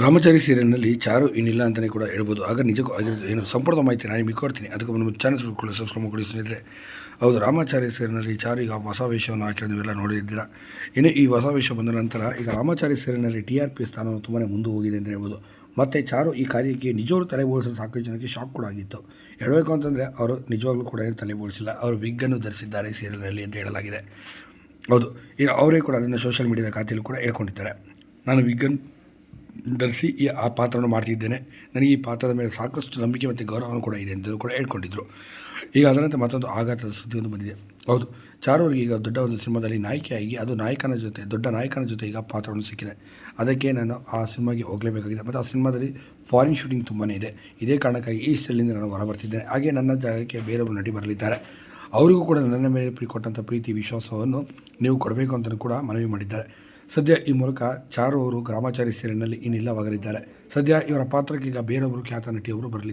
ರಾಮಚಾರಿ ಸೀರಿಯಲ್ನಲ್ಲಿ ಚಾರು ಇನ್ನಿಲ್ಲ ಅಂತಲೇ ಕೂಡ ಹೇಳ್ಬೋದು. ಆಗ ನಿಜಕ್ಕೂ ಆಗಿರೋದು ಏನು ಸಂಪೂರ್ಣ ಮಾಹಿತಿ ನಾನು ನಿಮಗೆ ಕೊಡ್ತೀನಿ. ಅದಕ್ಕೆ ನಮ್ಮ ಚಾನಲ್ ಸಬ್ಸ್ಕ್ರೈಬ್ ಮಾಡ್ಕೊಳ್ಳಿ ಸ್ನೇಹಿತರೆ. ಹೌದು, ರಾಮಚಾರಿ ಸೀರಿಯಲ್ನಲ್ಲಿ ಚಾರು ಈಗ ಹೊಸ ವೇಷವನ್ನು ಹಾಕಿರೋದು ನೀವೆಲ್ಲ ನೋಡಿದ್ದೀರಾ. ಇನ್ನು ಈ ಹೊಸ ವೇಷ ಬಂದ ನಂತರ ಈಗ ರಾಮಚಾರಿ ಸೀರಿಯಲ್ನಲ್ಲಿ TRP ಸ್ಥಾನವು ತುಂಬಾ ಮುಂದೆ ಹೋಗಿದೆ ಅಂತ ಹೇಳ್ಬೋದು. ಮತ್ತು ಚಾರು ಈ ಕಾರ್ಯಕ್ಕೆ ನಿಜವಾಗ್ಲೂ ತಲೆ ಬೋಳಿಸಲು ಸಾಕಷ್ಟು ಜನಕ್ಕೆ ಶಾಕ್ ಕೂಡ ಆಗಿತ್ತು. ಹೇಳಬೇಕು ಅಂತಂದರೆ ಅವರು ನಿಜವಾಗ್ಲೂ ಕೂಡ ಏನು ತಲೆ ಬೋಳಿಸಿಲ್ಲ, ಅವರು ವಿಗ್ಗನ್ನು ಧರಿಸಿದ್ದಾರೆ ಸೀರಿಯಲ್ನಲ್ಲಿ ಅಂತ ಹೇಳಲಾಗಿದೆ. ಹೌದು, ಈಗ ಅವರೇ ಕೂಡ ಅದನ್ನು ಸೋಷಿಯಲ್ ಮೀಡಿಯಾದ ಖಾತೆಯಲ್ಲೂ ಕೂಡ ಹೇಳ್ಕೊಂಡಿದ್ದಾರೆ. ನಾನು ವಿಗ್ಗನ್ ಧರಿಸಿ ಆ ಪಾತ್ರವನ್ನು ಮಾಡ್ತಿದ್ದೇನೆ, ನನಗೆ ಈ ಪಾತ್ರದ ಮೇಲೆ ಸಾಕಷ್ಟು ನಂಬಿಕೆ ಮತ್ತು ಗೌರವವನ್ನು ಕೂಡ ಇದೆ ಅಂತ ಕೂಡ ಹೇಳ್ಕೊಂಡಿದ್ರು. ಈಗ ಅದರಂತೆ ಮತ್ತೊಂದು ಆಘಾತದ ಸುದ್ದಿಯೊಂದು ಬಂದಿದೆ. ಹೌದು, ಚಾರು ಅವರಿಗೆ ಈಗ ದೊಡ್ಡ ಒಂದು ಸಿನಿಮಾದಲ್ಲಿ ನಾಯಕಿಯಾಗಿ ಅದು ದೊಡ್ಡ ನಾಯಕನ ಜೊತೆ ಈಗ ಪಾತ್ರವನ್ನು ಸಿಕ್ಕಿದೆ. ಅದಕ್ಕೆ ನಾನು ಆ ಸಿನಿಮಾಗೆ ಹೋಗಲೇಬೇಕಾಗಿದೆ ಮತ್ತು ಆ ಸಿನಿಮಾದಲ್ಲಿ ಫಾರಿನ್ ಶೂಟಿಂಗ್ ತುಂಬಾ ಇದೆ. ಇದೇ ಕಾರಣಕ್ಕಾಗಿ ಈ ಸೆಲ್ಲಿಂದ ನಾನು ಹೊರಬರ್ತಿದ್ದೇನೆ. ಹಾಗೆ ನನ್ನ ಜಾಗಕ್ಕೆ ಬೇರೊಬ್ಬರು ನಟಿ ಬರಲಿದ್ದಾರೆ. ಅವರಿಗೂ ಕೂಡ ನನ್ನ ಮೇಲೆ ಕೊಟ್ಟಂಥ ಪ್ರೀತಿ ವಿಶ್ವಾಸವನ್ನು ನೀವು ಕೊಡಬೇಕು ಅಂತಲೂ ಕೂಡ ಮನವಿ ಮಾಡಿದ್ದಾರೆ. ಸದ್ಯ ಈ ಮೂಲಕ ಚಾರು ಅವರು ರಾಮಚಾರಿ ಸೀರಿಯಲ್ನಲ್ಲಿ ಇನ್ನಿಲ್ಲವಾಗಲಿದ್ದಾರೆ. ಸದ್ಯ ಇವರ ಪಾತ್ರಕ್ಕೆ ಈಗ ಬೇರೊಬ್ಬರು ಖ್ಯಾತ ನಟಿಯವರು ಬರಲಿದ್ದಾರೆ.